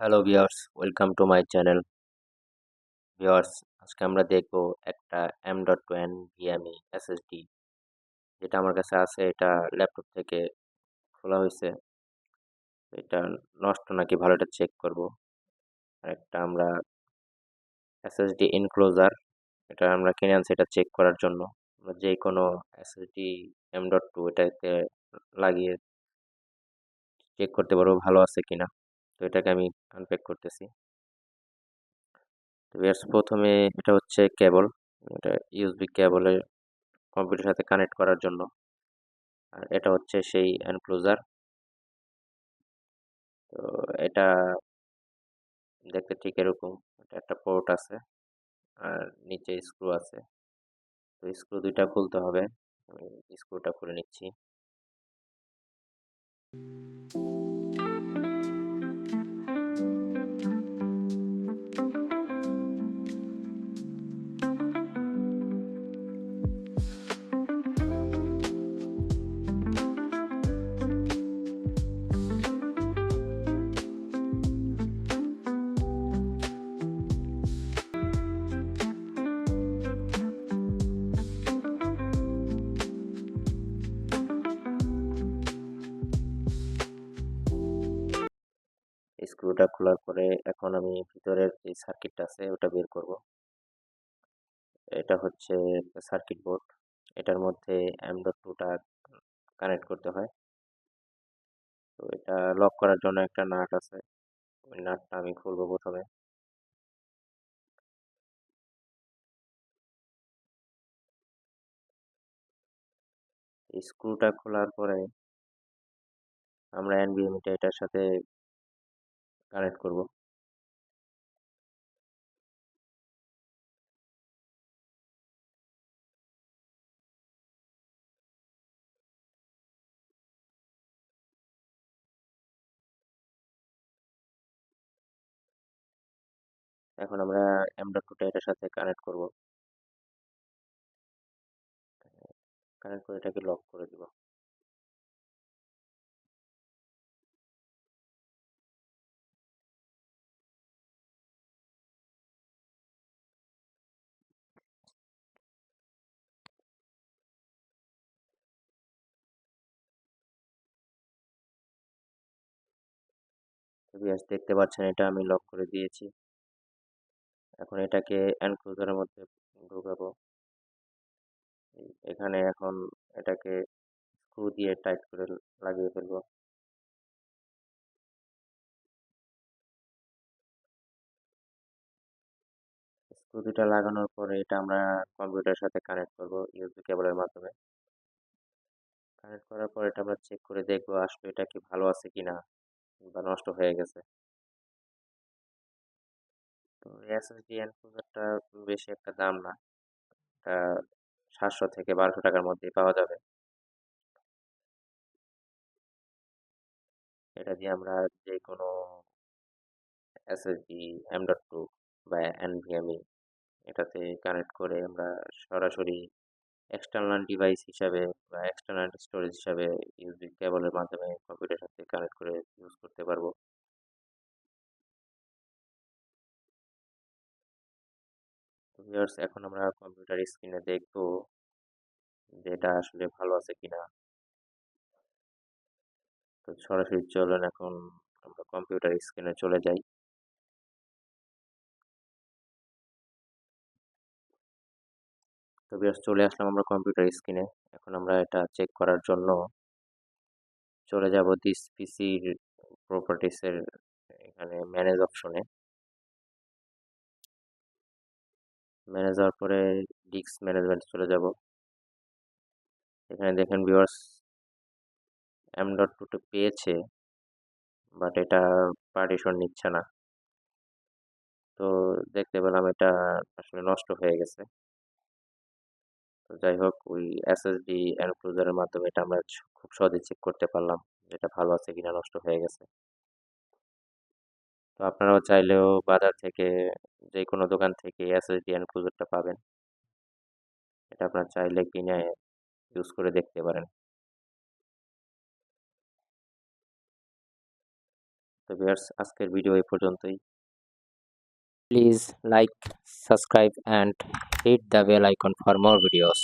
Hello viewers, welcome to my channel. Viewers, আজকে আমরা দেখব একটা M.2 NVMe SSD, যেটা আমার কাছে আছে। এটা ল্যাপটপ থেকে খোলা হয়েছে। এটা নষ্ট নাকি ভালো, এটা চেক করব। আর একটা আমরা SSD এনক্লোজার, এটা আমরা কিনে আনছি এটা চেক করার জন্য। আমরা যে কোনো SSD M.2 এটাতে লাগিয়ে চেক করতে পারবো ভালো আছে কিনা। তো এটাকে আমি আনপ্যাক করতেছি। তো ভিউয়ার্স, প্রথমে এটা হচ্ছে কেবল। এটা ইউএসবি কেবলে কম্পিউটারের সাথে কানেক্ট করার জন্য। আর এটা হচ্ছে সেই এনক্লোজার। তো এটা দেখতে ঠিক এরকম। এটা একটা পোর্ট আছে আর নিচে স্ক্রু আছে। তো স্ক্রু দুইটা খুলতে হবে। আমি স্ক্রুটা খুলে নিচ্ছি। স্ক্রুটা খোলার পরে এখন আমি ভিতরের যে সার্কিটটা আছে ওটা বের করব। এটা হচ্ছে সার্কিট বোর্ড। এটার মধ্যে M.2টা কানেক্ট করতে হয়। তো এটা লক করার জন্য একটা নাট আছে। ওই নাটটা আমি খুলবো প্রথমে। স্ক্রুটা খোলার পরে আমরা এনভিএমিটা এটার সাথে কানেক্ট করব। এখন আমরা M.2টা এটার সাথে কানেক্ট করব। কানেক্ট করে এটাকে লক করে দিব। ভিউয়ার্স, দেখতে পাচ্ছেন এটা আমি লক করে দিয়েছি। এখন এটাকে এনক্লোজারের মধ্যে ঢোকাবো। এখানে এখন এটাকে স্ক্রু দিয়ে টাইট করে লাগিয়ে ফেলবো। স্ক্রু দুটা লাগানোর পরে এটা আমরা কম্পিউটারের সাথে কানেক্ট করব ইউএসবি কেবলের মাধ্যমে। কানেক্ট করার পর এটা আমরা চেক করে দেখবো আসলে এটা কি ভালো আছে কিনা বা নষ্ট হয়ে গেছে। তো এসএসডি এনক্লোজারটা বেশি একটা দাম না। এটা 700 থেকে 1200 টাকার মধ্যেই পাওয়া যাবে। এটা দিয়ে আমরা যে কোনো এসএসডি M.2 বা NVMe এটাতে কানেক্ট করে আমরা সরাসরি এক্সটার্নাল ডিভাইস হিসাবে বা এক্সটার্নাল স্টোরেজ হিসাবে ইউএসবি কেবলের মাধ্যমে কম্পিউটারের সাথে কানেক্ট করে ইউজ করতে পারবো। তো ভিউয়ার্স, এখন আমরা কম্পিউটার স্ক্রিনে দেখবো যে এটা আসলে ভালো আছে কিনা। তো সরাসরি চলুন এখন আমরা কম্পিউটার স্ক্রিনে চলে যাই। তো ভিউয়ার্স, চলে আসলাম আমরা কম্পিউটার স্ক্রিনে। এখন আমরা এটা চেক করার জন্য চলে যাব দিস পিসির প্রপার্টিস এর এখানে ম্যানেজ অপশনে। ম্যানেজ হওয়ার পরে ডিস্ক ম্যানেজমেন্ট চলে যাব। এখানে দেখেন ভিউয়ার্স, M.2 পেয়েছে, বাট এটা পার্টিশন নিচ্ছে না। তো দেখতে পেলাম এটা আসলে নষ্ট হয়ে গেছে। তো যাই হোক, ওই এসএসডি এনক্লোজারের মাধ্যমে এটা আমরা খুব সহজে চেক করতে পারলাম যে এটা ভালো আছে কিনা নষ্ট হয়ে গেছে। তো আপনারাও চাইলেও বাজার থেকে যে কোনো দোকান থেকে এসএসডি এনক্লোজারটা পাবেন। এটা আপনারা চাইলে কিনে ইউজ করে দেখতে পারেন। তো ভিউয়ার্স, আজকের ভিডিও এই পর্যন্তই। Please like, subscribe and hit the bell icon for more videos.